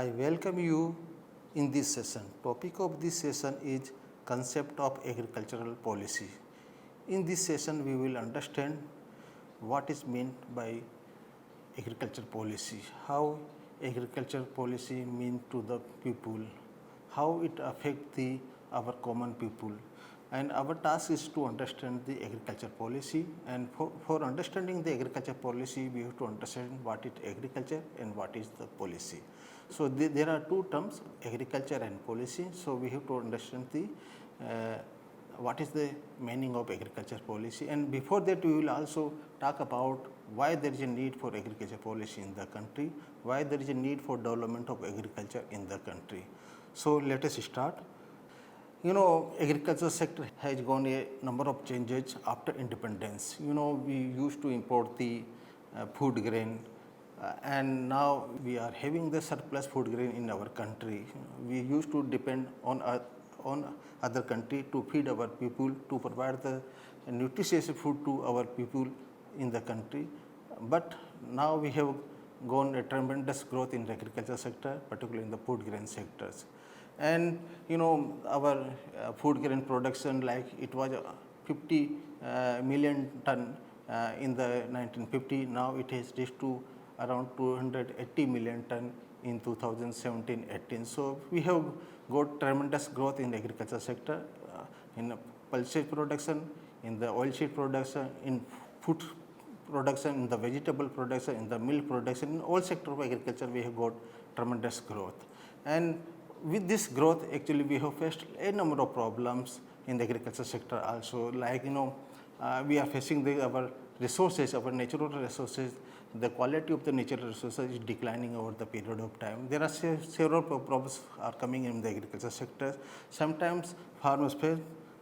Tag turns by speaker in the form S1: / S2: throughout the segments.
S1: I welcome you in this session. Topic of this session is concept of agricultural policy. In this session, we will understand what is meant by agriculture policy, how agriculture policy mean to the people, how it affect the our common people, and our task is to understand the agriculture policy. And for understanding the agriculture policy, we have to understand what is agriculture and what is the policy. So there are two terms, agriculture and policy. So we have to understand the what is the meaning of agriculture policy, and before that we will also talk about why there is a need for agriculture policy in the country, why there is a need for development of agriculture in the country. So let us start. Agriculture sector has gone a number of changes after independence. We used to import the food grain, and now we are having the surplus food grain in our country. We used to depend on other country to feed our people, to provide the nutritious food to our people in the country. But now we have gone a tremendous growth in the agriculture sector, particularly in the food grain sectors. And our food grain production, like it was 50 million ton in the 1950, now it has reached to around 280 million ton in 2017-18. So we have got tremendous growth in the agriculture sector, in pulses production, in the oilseed production, in food production, in the vegetable production, in the milk production, in all sector of agriculture we have got tremendous growth. And with this growth, actually we have faced a number of problems in the agriculture sector also, like we are facing our resources, our natural resources. The quality of the natural resources is declining over the period of time. There are several problems are coming in the agriculture sector. Sometimes farmers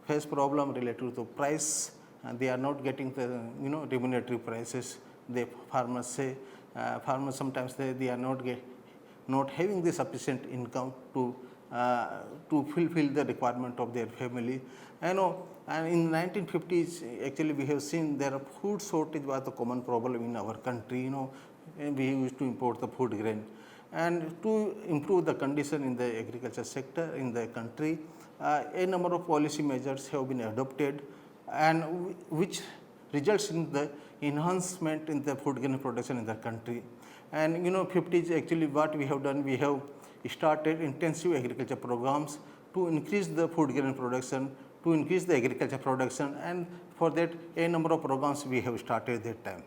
S1: face problem related to price, and they are not getting the remunerative prices. The farmers say farmers sometimes they are not having the sufficient income to fulfill the requirement of their family. And in 1950s, actually we have seen there are food shortage was a common problem in our country. And we used to import the food grain, and to improve the condition in the agriculture sector in the country, a number of policy measures have been adopted, and which results in the enhancement in the food grain production in the country. And 50s, actually what we have done, we have started intensive agriculture programs to increase the food grain production, to increase the agriculture production, and for that a number of programs we have started that time.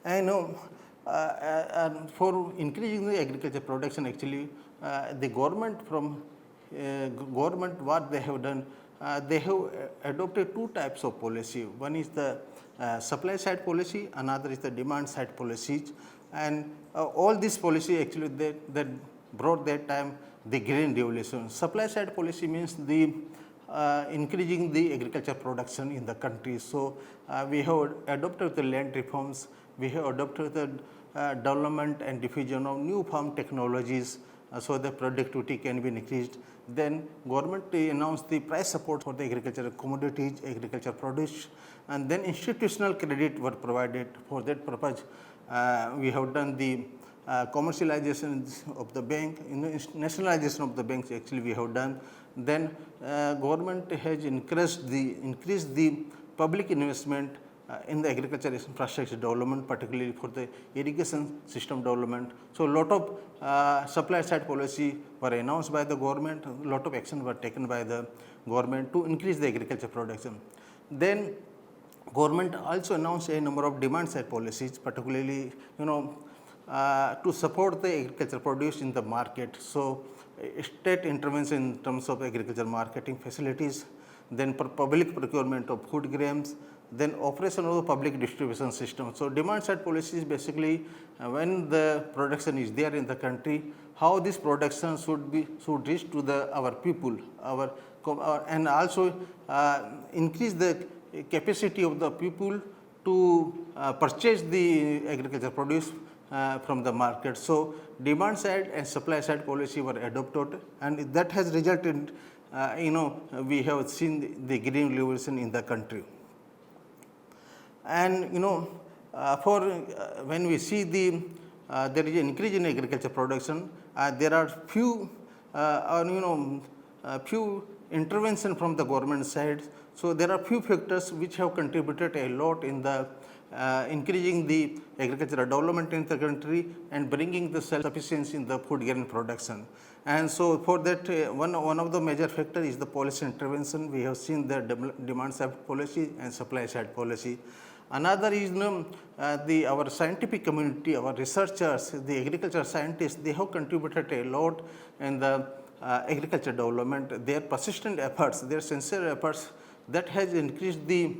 S1: And for increasing the agriculture production, actually the government what they have done, they have adopted two types of policy. One is the supply side policy, another is the demand side policies. And all this policy actually that brought that time the green revolution. Supply side policy means the increasing the agriculture production in the country. So we have adopted the land reforms, we have adopted the development and diffusion of new farm technologies, so the productivity can be increased. Then government announced the price support for the agricultural commodities, agriculture produce, and then institutional credit were provided. For that purpose, we have done the commercialization of the bank, nationalization of the banks actually we have done. Then government has increased the public investment in the agriculture infrastructure development, particularly for the irrigation system development. So a lot of supply side policy were announced by the government, a lot of action were taken by the government to increase the agriculture production. Then government also announced a number of demand side policies, particularly to support the agriculture produce in the market. So state intervention in terms of agriculture marketing facilities, then public procurement of food grains, then operation of the public distribution system. So demand side policy is basically when the production is there in the country, how this production should reach to our people, and also increase the capacity of the people to purchase the agriculture produce from the market. So demand side and supply side policy were adopted, and that has resulted we have seen the green revolution in the country. And for when we see the there is an increase in agriculture production. There are few, few intervention from the government side. So there are few factors which have contributed a lot in the increasing the agricultural development in the country and bringing the self-sufficiency in the food grain production. And so for that, one of the major factor is the policy intervention. We have seen the demand side policy and supply side policy. Another is our scientific community, our researchers, the agriculture scientists, they have contributed a lot in the agriculture development. Their persistent efforts, their sincere efforts, that has increased the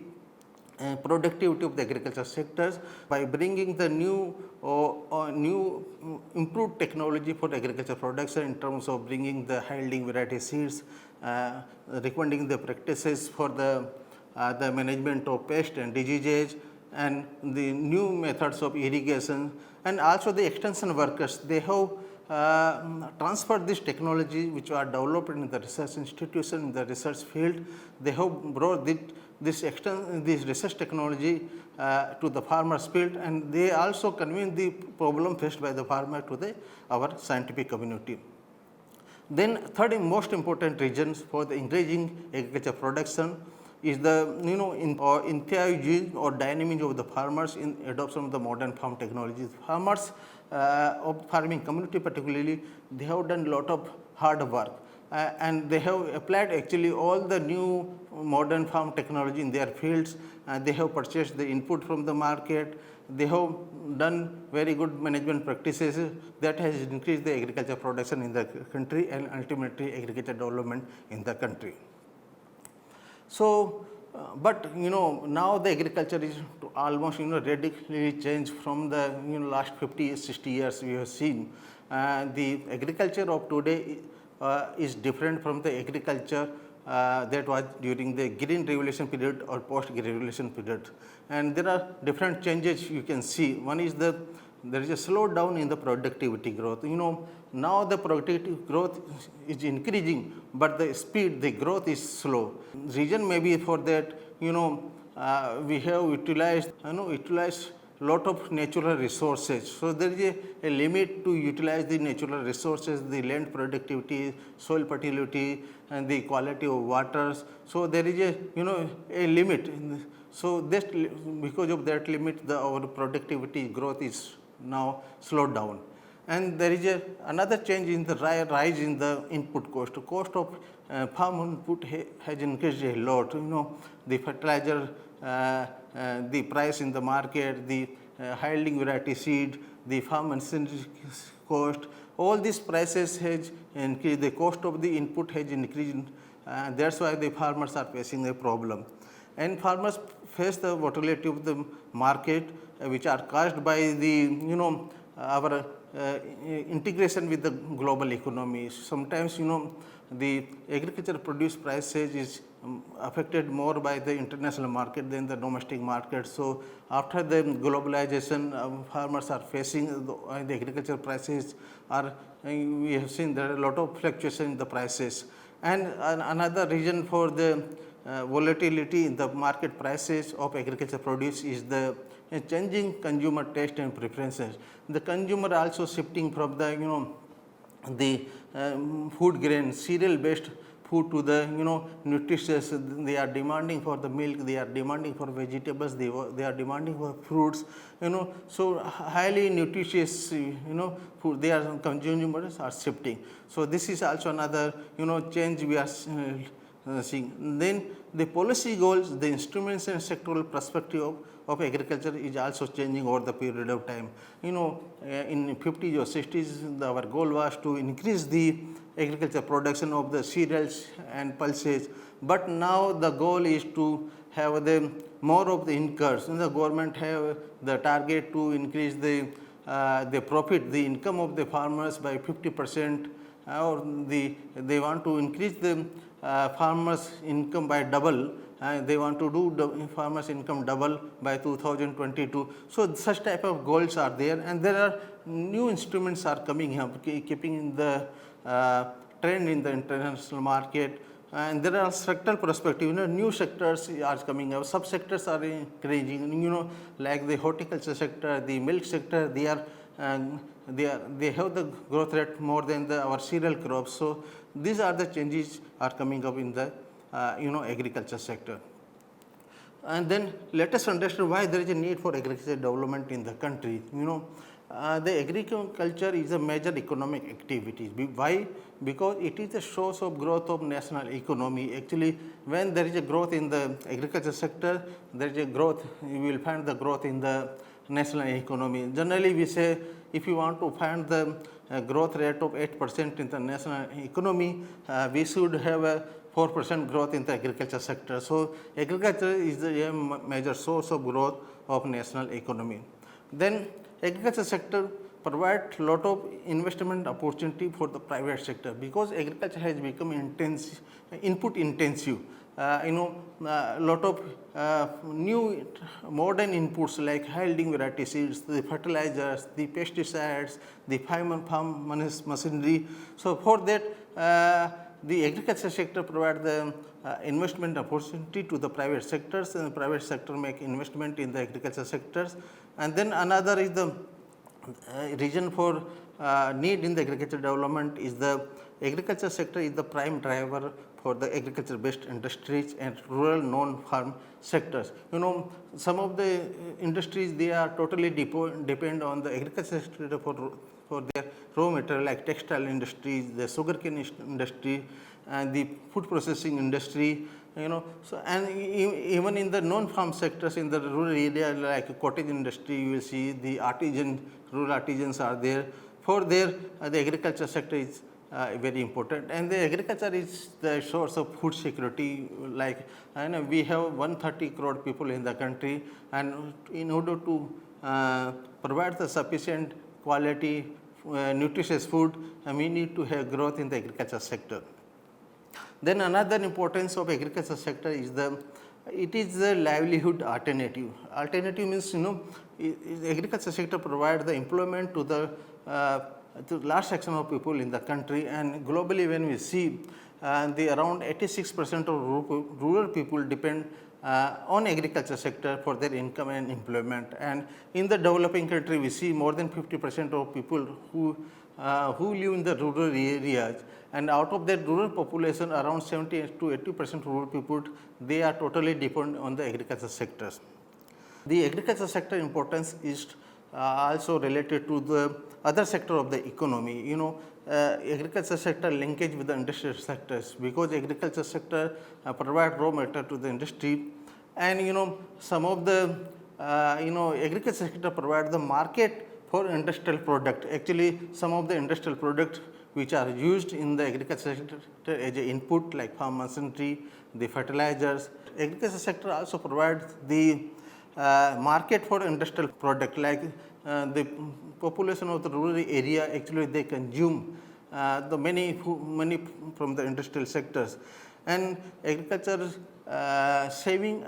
S1: productivity of the agriculture sectors by bringing the new improved technology for agriculture production in terms of bringing the high yielding variety seeds, recommending the practices for the management of pest and diseases, and the new methods of irrigation, and also the extension workers. They have transferred this technology which are developed in the research institution, in the research field. They have brought this research technology to the farmers field, and they also convey the problem faced by the farmer to our scientific community. Then third most important reasons for the increasing agriculture production is the encouraging or dynamism of the farmers in adoption of the modern farm technologies. Farmers of farming community particularly, they have done a lot of hard work and they have applied actually all the new modern farm technology in their fields. They have purchased the input from the market. They have done very good management practices that has increased the agriculture production in the country and ultimately agriculture development in the country. So, but now the agriculture is almost radically changed from the last 50 60 years. We have seen the agriculture of today is different from the agriculture that was during the green revolution period or post green revolution period, and there are different changes you can see. One is there is a slowdown in the productivity growth. Now the productivity growth is increasing, but the speed, the growth is slow. Reason may be for that, we have utilized lot of natural resources. So there is a limit to utilize the natural resources, the land productivity, soil fertility, and the quality of waters. So there is a limit. So this, because of that limit, our productivity growth is now slowed down. And there is another change in the rise in the input cost. The cost of farm input has increased a lot. The fertilizer, the price in the market, the high yielding variety seed, the farm machinery cost, all these prices has increased. The cost of the input has increased. That's why the farmers are facing a problem. And farmers face the volatility of the market, which are caused by the our integration with the global economy. Sometimes the agriculture produce prices is affected more by the international market than the domestic market. So after the globalization, farmers are facing the agriculture prices are, we have seen there are a lot of fluctuation in the prices. And another reason for the volatility in the market prices of agriculture produce is the changing consumer taste and preferences. The consumer also shifting from the food grain, cereal based food to the nutritious. They are demanding for the milk, they are demanding for vegetables, they are demanding for fruits, so highly nutritious food they are consumers are shifting. So this is also another change we are seeing. Then the policy goals, the instruments and sectoral perspective of agriculture is also changing over the period of time. In 50s or 60s, our goal was to increase the agriculture production of the cereals and pulses, but now the goal is to have the more of the incomes. The government have the target to increase the profit, the income of the farmers by 50%, or they want to increase the farmers income by double. They want to do the farmers income double by 2022. So such type of goals are there, and there are new instruments are coming up, keeping in the trend in the international market. And there are sectoral perspective, new sectors are coming up, subsectors are increasing, like the horticulture sector, the milk sector, they are and they have the growth rate more than our cereal crops. So these are the changes are coming up in the agriculture sector. And then let us understand why there is a need for agricultural development in the country. The agriculture is a major economic activity. Why? Because it is a source of growth of national economy. Actually, when there is a growth in the agriculture sector, there is a growth, you will find the growth in the national economy. Generally, we say if you want to find the growth rate of 8% in the national economy, we should have a 4% growth in the agriculture sector. So agriculture is a major source of growth of national economy. Then agriculture sector provides lot of investment opportunity for the private sector, because agriculture has become input intensive. Lot of new modern inputs like high yielding variety seeds, the fertilizers, the pesticides, the farm machinery. So for that, the agriculture sector provides the investment opportunity to the private sectors, and the private sector make investment in the agriculture sectors. And then another is the reason for need in the agriculture development is the agriculture sector is the prime driver for the agriculture based industries and rural non-farm sectors. Some of the industries, they are totally depend on the agriculture sector for their raw material, like textile industries, the sugarcane industry, and the food processing industry. So and even in the non-farm sectors in the rural area, like cottage industry, you will see the rural artisans are there. For there, the agriculture sector is very important, and the agriculture is the source of food security. Like we have 130 crore people in the country, and in order to provide the sufficient quality nutritious food, we need to have growth in the agriculture sector. Then another importance of agriculture sector is it is the livelihood alternative. Alternative means agriculture sector provides the employment to the large section of people in the country, and globally when we see the around 86% of rural people depend on agriculture sector for their income and employment. And in the developing country, we see more than 50% of people who live in the rural areas, and out of that rural population, around 70 to 80% rural people, they are totally dependent on the agriculture sectors. The agriculture sector importance is also related to the other sector of the economy. Agriculture sector linkage with the industrial sectors, because agriculture sector provide raw material to the industry, and some of the agriculture sector provide the market for industrial product. Actually, some of the industrial products which are used in the agriculture sector as an input, like farm machinery, the fertilizers. Agriculture sector also provides the market for industrial product, like the population of the rural area, actually they consume the many from the industrial sectors, and agriculture saving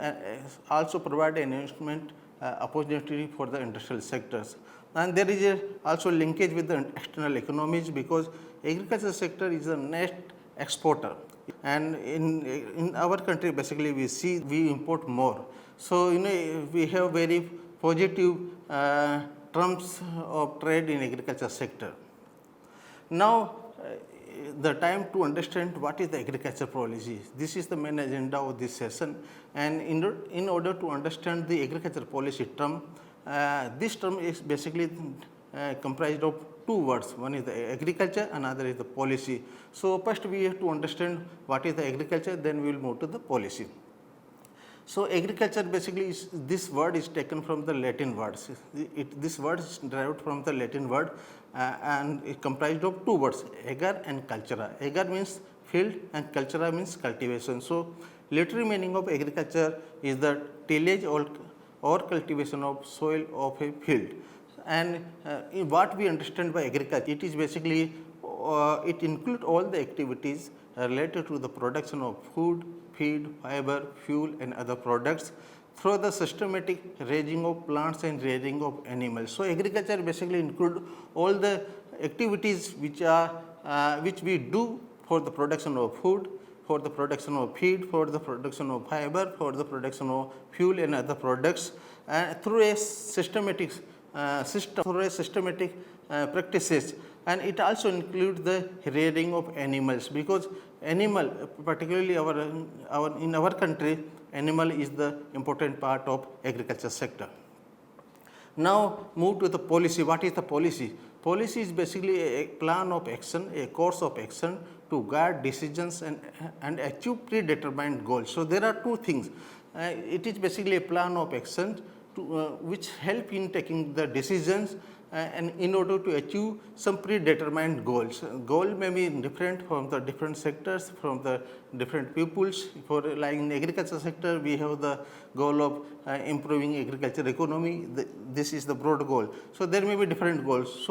S1: also provide an investment opportunity for the industrial sectors. And there is also linkage with the external economies, because agriculture sector is a net exporter, and in our country basically we import more. So we have very positive terms of trade in agriculture sector. Now the time to understand what is the agriculture policy. This is the main agenda of this session, and in order to understand the agriculture policy term, this term is basically comprised of two words. One is the agriculture, another is the policy. So first we have to understand what is the agriculture, then we will move to the policy. So agriculture basically this word is taken from the Latin words. This word is derived from the Latin word and it comprised of two words, ager and cultura. Ager means field and cultura means cultivation. So literary meaning of agriculture is the tillage or cultivation of soil of a field. And in what we understand by agriculture, it is basically it includes all the activities related to the production of food, feed, fiber, fuel and other products through the systematic raising of plants and rearing of animals. So agriculture basically include all the activities which we do for the production of food, for the production of feed, for the production of fiber, for the production of fuel and other products, through a systematic through a systematic practices, and it also includes the rearing of animals, because animal, particularly in our country, animal is the important part of agriculture sector. Now move to the policy. What is the policy? Policy is basically a plan of action, a course of action to guide decisions and achieve predetermined goals. So there are two things. It is basically a plan of action which help in taking the decisions and in order to achieve some predetermined goals. Goal may be different from the different sectors, from the different peoples. For like in agriculture sector, we have the goal of improving agriculture economy. This is the broad goal. So there may be different goals.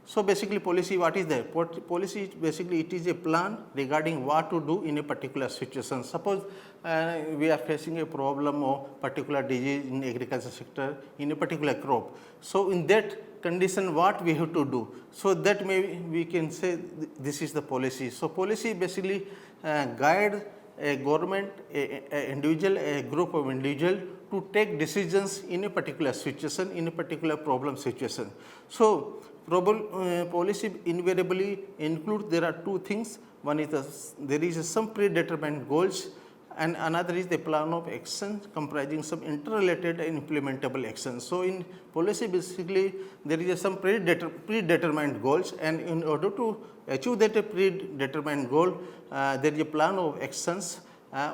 S1: So basically policy, what is there? Policy is basically it is a plan regarding what to do in a particular situation. Suppose we are facing a problem or particular disease in agriculture sector in a particular crop. So in that condition, what we have to do? So that may we can say this is the policy. So policy basically guide a government, a individual, a group of individual to take decisions in a particular situation, in a particular problem situation. So policy invariably includes, there are two things. One is there is some predetermined goals, and another is the plan of action comprising some interrelated and implementable actions. So in policy basically there is some predetermined goals, and in order to achieve that predetermined goal, there is a plan of actions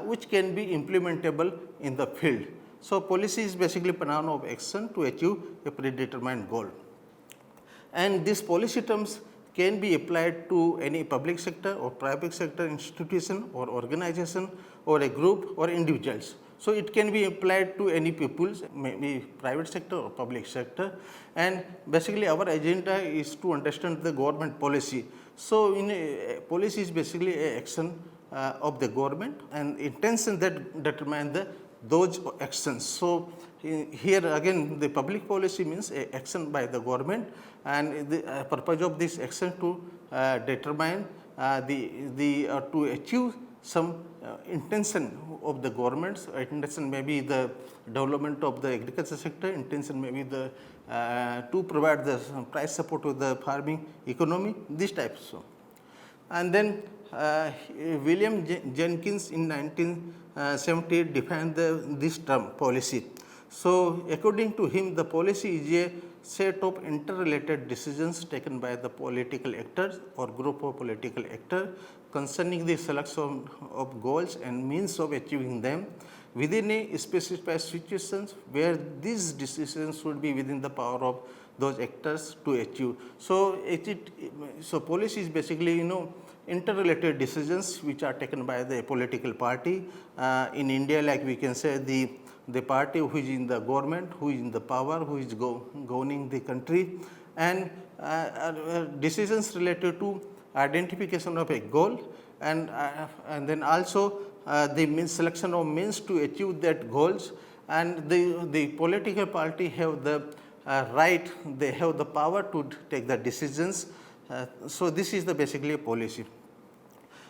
S1: which can be implementable in the field. So policy is basically plan of action to achieve a predetermined goal. And these policy terms can be applied to any public sector or private sector institution or organization or a group or individuals. So it can be applied to any peoples, maybe private sector or public sector. And basically our agenda is to understand the government policy. So in policy is basically a action of the government, and intention that determine those actions. So here again the public policy means a action by the government, and the purpose of this action to determine to achieve some intention of the government's. Intention may be the development of the agriculture sector, intention may be the to provide the price support to the farming economy, these types. And then William Jenkins in 1978 defined this term policy. So according to him, the policy is a set of interrelated decisions taken by the political actors or group of political actors concerning the selection of goals and means of achieving them within a specified situations where these decisions should be within the power of those actors to achieve. So policy is basically interrelated decisions which are taken by the political party. In India, like we can say the party who is in the government, who is in the power, who is governing the country, and decisions related to identification of a goal, and then also the selection of means to achieve that goals, and the political party have the right, they have the power to take the decisions. So this is the basically a policy.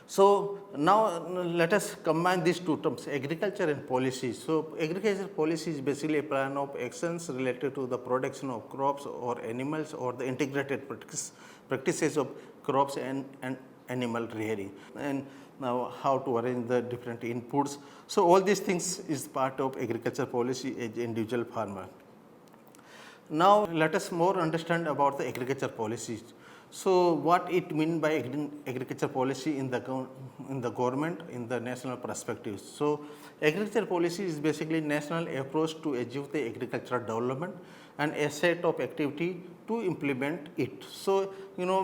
S1: So now let us combine these two terms, agriculture and policy. So agriculture policy is basically a plan of actions related to the production of crops or animals, or the integrated practices of crops and animal rearing, and now how to arrange the different inputs. So all these things is part of agriculture policy as individual farmer. Now let us more understand about the agriculture policies. So what it mean by agriculture policy in the government, in the national perspective. So agriculture policy is basically national approach to achieve the agricultural development and a set of activity to implement it. So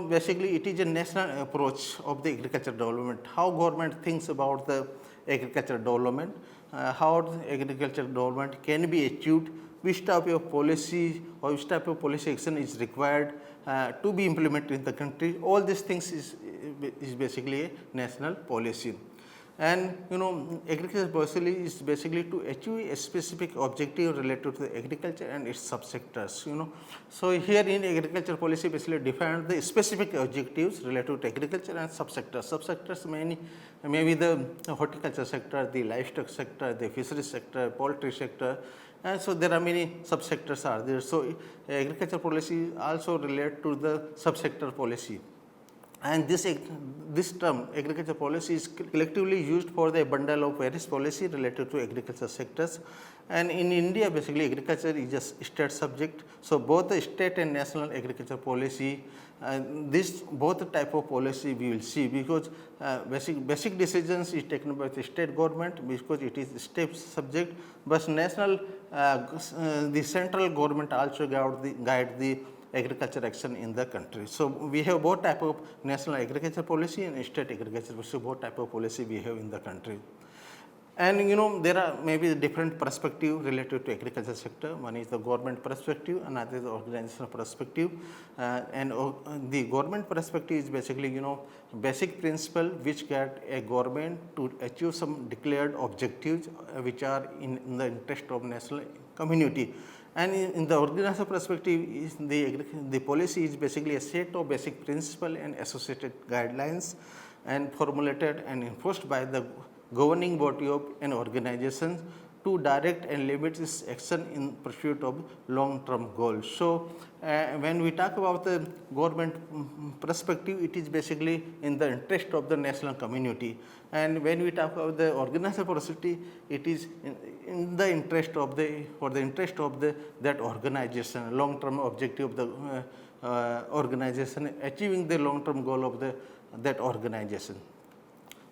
S1: basically it is a national approach of the agriculture development. How government thinks about the agriculture development, how the agriculture development can be achieved, which type of policy or which type of policy action is required to be implemented in the country. All these things is basically a national policy. And agriculture policy is basically to achieve a specific objective related to the agriculture and its subsectors. So here in agriculture policy basically defined the specific objectives related to agriculture and subsectors. Subsectors may be the horticulture sector, the livestock sector, the fisheries sector, poultry sector, And so there are many subsectors are there. So agriculture policy also relate to the subsector policy. And this term agriculture policy is collectively used for the bundle of various policy related to agriculture sectors. And in India basically agriculture is a state subject. So both the state and national agriculture policy, this both type of policy we will see, because basic decisions is taken by the state government because it is state subject, but national the central government also guide the agriculture action in the country. So we have both type of national agriculture policy and state agriculture policy, so both type of policy we have in the country. And there are maybe different perspective related to agriculture sector. One is the government perspective, another is the organizational perspective. And the government perspective is basically basic principle which guide a government to achieve some declared objectives which are in the interest of national community. And in the organizational perspective, is the policy is basically a set of basic principles and associated guidelines and formulated and enforced by the governing body of an organization to direct and limit its action in pursuit of long-term goals. So when we talk about the government perspective, it is basically in the interest of the national community. And when we talk about the organizational perspective, it is in the interest of that organization, long-term objective of the organization, achieving the long-term goal of that organization.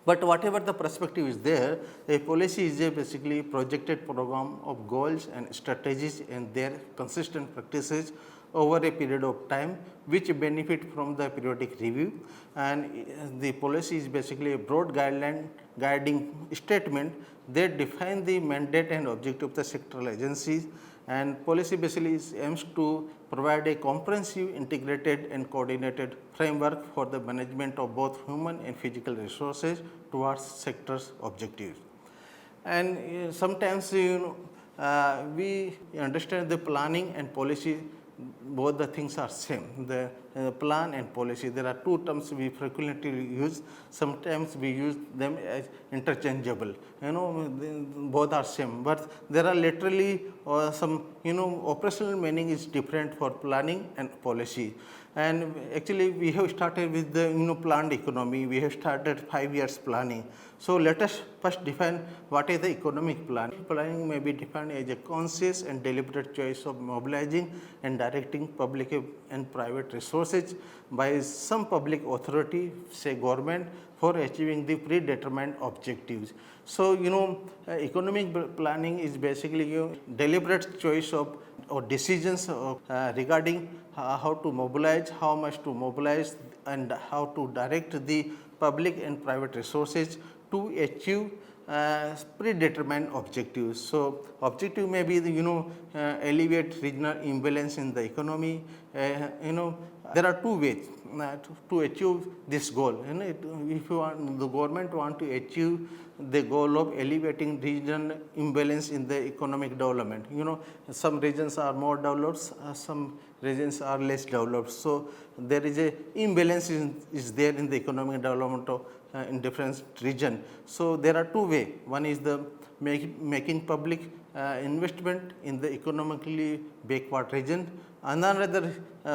S1: But whatever the perspective is there, a policy is a basically projected program of goals and strategies and their consistent practices over a period of time which benefit from the periodic review. And the policy is basically a broad guiding statement that define the mandate and objective of the sectoral agencies. And policy basically aims to provide a comprehensive, integrated and coordinated framework for the management of both human and physical resources towards sectors objectives. And sometimes we understand the planning and policy, both the things are same. The plan and policy, there are two terms we frequently use. Sometimes we use them as interchangeable. Both are same, but there are literally some operational meaning is different for planning and policy. And actually we have started with the planned economy. We have started 5 years planning. So let us first define what is the economic plan. Planning may be defined as a conscious and deliberate choice of mobilizing and directing public and private resources by some public authority, say government, for achieving the predetermined objectives. So economic planning is basically deliberate choice of or decisions regarding how to mobilize, how much to mobilize, and how to direct the public and private resources to achieve predetermined objectives. So objective may be alleviate regional imbalance in the economy. There are two ways to achieve this goal. If the government want to achieve the goal of alleviating regional imbalance in the economic development. Some regions are more developed, some regions are less developed. So there is a imbalance is there in the economic development of in different region. So there are two ways. One is the making public investment in the economically backward region. Another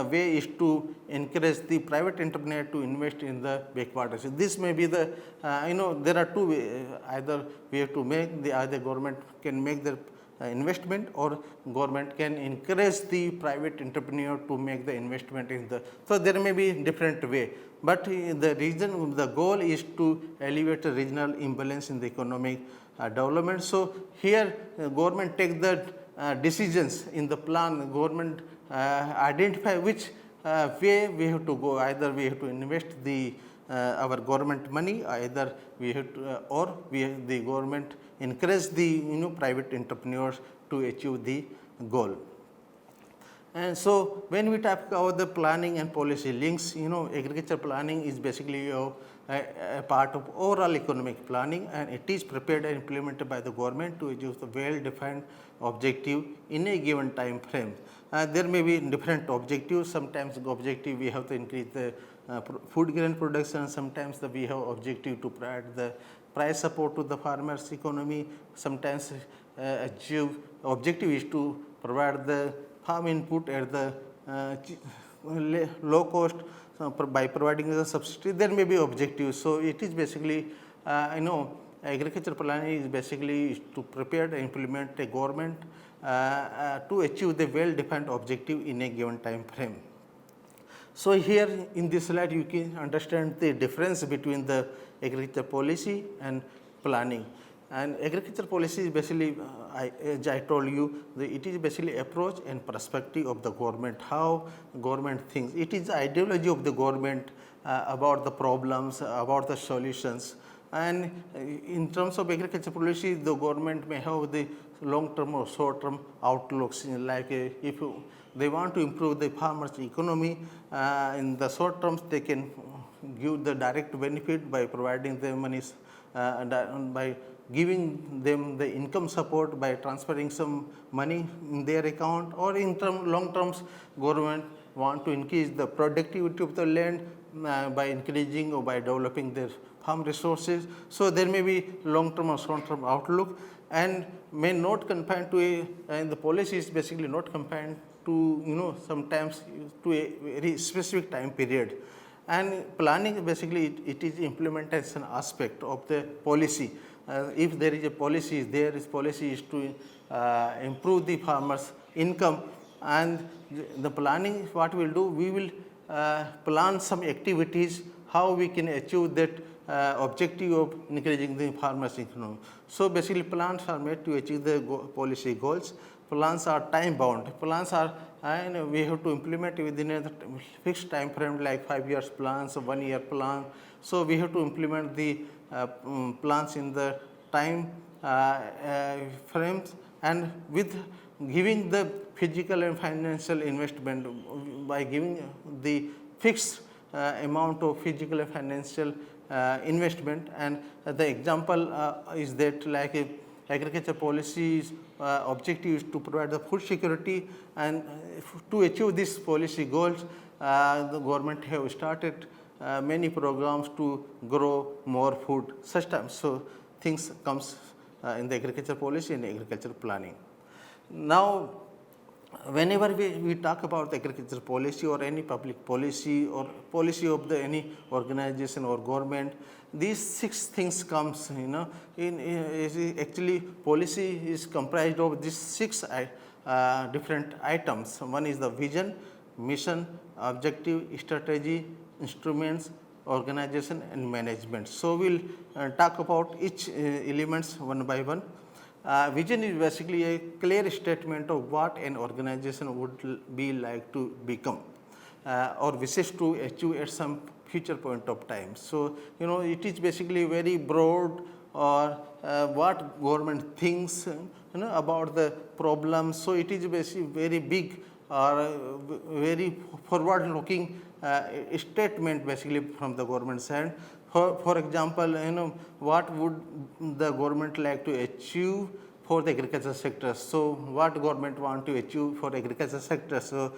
S1: way is to encourage the private entrepreneur to invest in the backward region. This may be the there are two ways. Either we have to make either government can make the investment, or government can encourage the private entrepreneur to make the investment in the. So there may be different way, but the goal is to alleviate the regional imbalance in the economic development. So here government take the decisions in the plan. Government identify which way we have to go. Either we have to invest our government money, either we have to, the government encourage the private entrepreneurs to achieve the goal. And so when we talk about the planning and policy links, agriculture planning is basically a part of overall economic planning, and it is prepared and implemented by the government to achieve the well-defined objective in a given time frame. There may be different objectives. Sometimes the objective we have to increase the food grain production. Sometimes we have objective to provide the price support to the farmers' economy. Sometimes achieve objective is to provide the farm input at the low cost by providing the subsidy. There may be objectives. So it is basically agriculture planning is basically to prepare and implement a government to achieve the well defined objective in a given time frame. So here in this slide you can understand the difference between the agriculture policy and planning. And agriculture policy is basically, as I told you, it is basically approach and perspective of the government, how government thinks. It is the ideology of the government about the problems, about the solutions. And in terms of agriculture policy, the government may have the long term or short term outlooks, like if they want to improve the farmers' economy in the short terms, they can give the direct benefit by providing them money, by giving them the income support by transferring some money in their account, or in long terms government want to increase the productivity of the land by increasing or by developing their farm resources. So there may be long term or short term outlook, and may not confined to a, and the policy is basically not confined to sometimes to a very specific time period. And planning basically it is implementation aspect of the policy. If there is a policy, there is policy is to improve the farmers' income, and the planning what we will do, we will plan some activities how we can achieve that objective of increasing the farmers' income. So basically plans are made to achieve the policy goals. Plans are time bound. Plans are, and we have to implement within a fixed time frame, like 5 years plans, 1 year plan. So we have to implement the plans in the time frames, and with giving the physical and financial investment by giving the fixed amount of physical and financial investment. And the example is that, like agriculture policies objective is to provide the food security, and to achieve these policy goals the government have started many programs to grow more food systems. So things comes in the agriculture policy and agriculture planning. Now whenever we talk about agriculture policy or any public policy or policy of the any organization or government, these 6 things comes, actually policy is comprised of these 6 different items. One is the vision, mission, objective, strategy, instruments, organization and management. So we will talk about each elements one by one. Vision is basically a clear statement of what an organization would be like to become or wishes to achieve at some future point of time. So it is basically very broad, or what government thinks about the problem. So it is basically very big or very forward looking statement basically from the government side. For example, what would the government like to achieve for the agriculture sector? So what government want to achieve for agriculture sector? So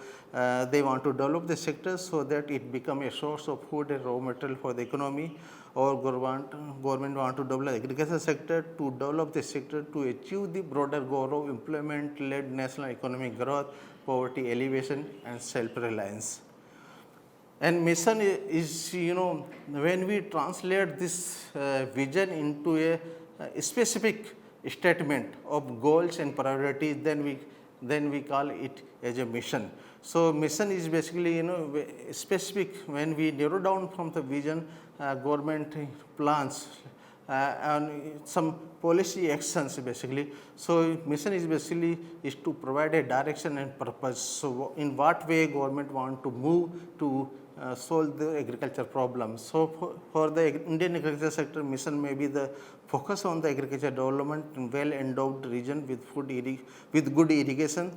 S1: they want to develop the sector so that it become a source of food and raw material for the economy, or government want to develop agriculture sector to develop the sector to achieve the broader goal of employment led national economic growth, poverty alleviation and self-reliance. And mission is, when we translate this vision into a specific statement of goals and priorities, then we call it as a mission. So mission is basically, specific. When we narrow down from the vision, government plans and some policy actions basically. So mission is basically is to provide a direction and purpose. So in what way government want to move to solve the agriculture problems. So for the Indian agriculture sector, mission may be the focus on the agriculture development in well endowed region with with good irrigation,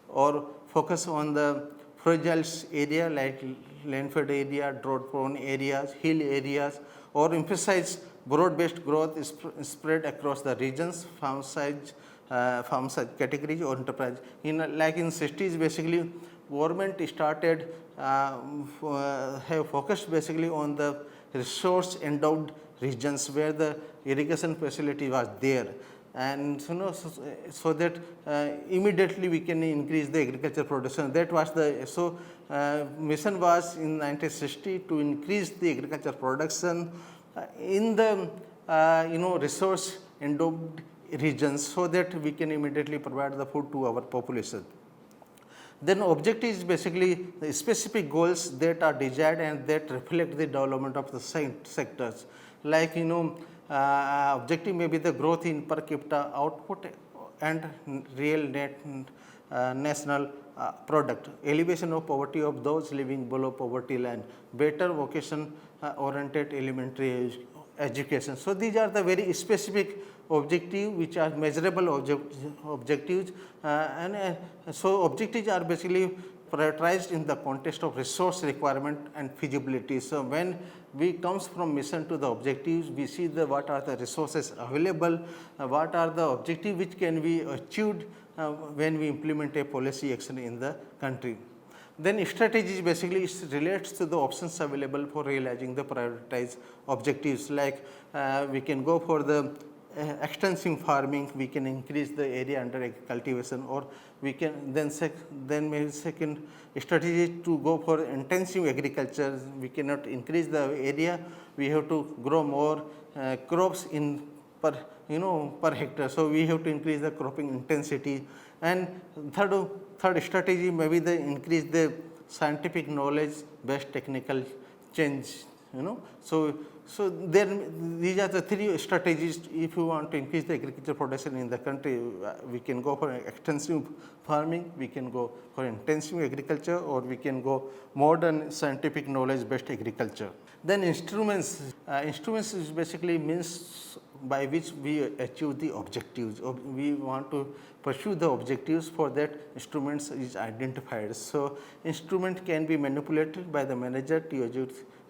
S1: or focus on the fragile area like landfed area, drought prone areas, hill areas, or emphasize broad based growth is spread across the regions, farm size categories or enterprise. Like in cities, basically government started have focused basically on the resource endowed regions where the irrigation facility was there, and so that immediately we can increase the agriculture production. That was the mission was in 1960 to increase the agriculture production in the resource endowed regions, so that we can immediately provide the food to our population. Then objective is basically the specific goals that are desired and that reflect the development of the sectors. Like objective may be the growth in per capita output and real net national product, elevation of poverty of those living below poverty line, better vocation oriented elementary education. So these are the very specific objectives which are measurable objectives, so objectives are basically prioritized in the context of resource requirement and feasibility. So when we comes from mission to the objectives, we see what are the resources available, what are the objectives which can be achieved when we implement a policy action in the country. Then strategies basically relates to the options available for realizing the prioritized objectives. Like we can go for the extensive farming, we can increase the area under cultivation, or we can then maybe second strategy to go for intensive agriculture. We cannot increase the area, we have to grow more crops in per hectare. So we have to increase the cropping intensity. And third strategy may be the increase the scientific knowledge based technical change. So these are the three strategies. If you want to increase the agriculture production in the country, we can go for extensive farming, we can go for intensive agriculture, or we can go modern scientific knowledge based agriculture. Then instruments is basically means by which we achieve the objectives. We want to pursue the objectives, for that instruments is identified. So instrument can be manipulated by the manager to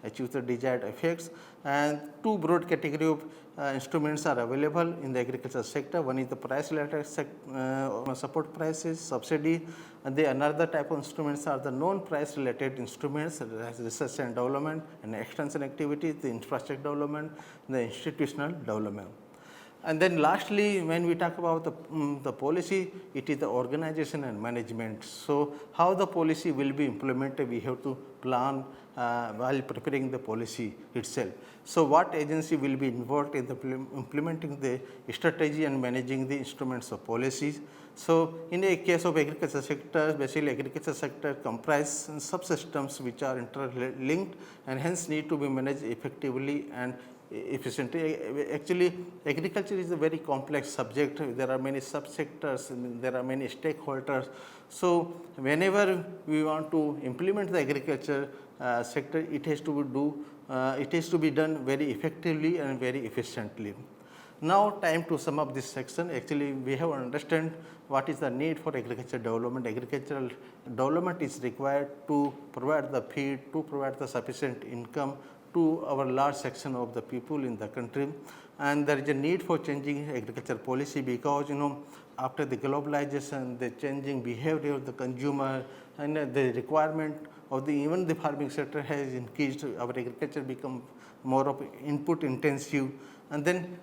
S1: achieve the desired effects, and two broad category of instruments are available in the agriculture sector. One is the price related support prices, subsidy, and the another type of instruments are the non-price related instruments, research and development and extension activities, the infrastructure development, the institutional development. And then lastly, when we talk about the policy, it is the organization and management. So how the policy will be implemented, we have to plan while preparing the policy itself. So what agency will be involved in the implementing the strategy and managing the instruments of policies. So in a case of agriculture sector, basically agriculture sector comprise subsystems which are interlinked and hence need to be managed effectively and efficiently. Actually, agriculture is a very complex subject. There are many subsectors, there are many stakeholders. So whenever we want to implement the agriculture sector, it has to be done very effectively and very efficiently. Now time to sum up this section. Actually, we have understand what is the need for agriculture development. Agricultural development is required to provide the feed, to provide the sufficient income to our large section of the people in the country. And there is a need for changing agriculture policy, because after the globalization, the changing behavior of the consumer and the requirement of even the farming sector has increased. Our agriculture become more of input intensive. And then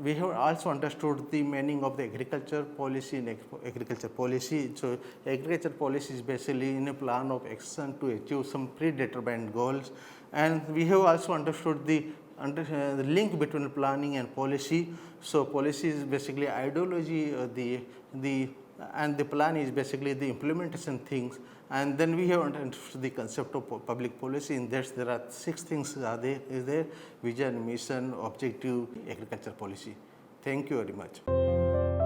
S1: we have also understood the meaning of the agriculture policy and agriculture policy. So agriculture policy is basically in a plan of action to achieve some predetermined goals. And we have also understood the link between planning and policy. So policy is basically ideology, and the plan is basically the implementation things. And then we have understood the concept of public policy. In that there are 6 things are there: vision, mission, objective, agriculture policy. Thank you very much.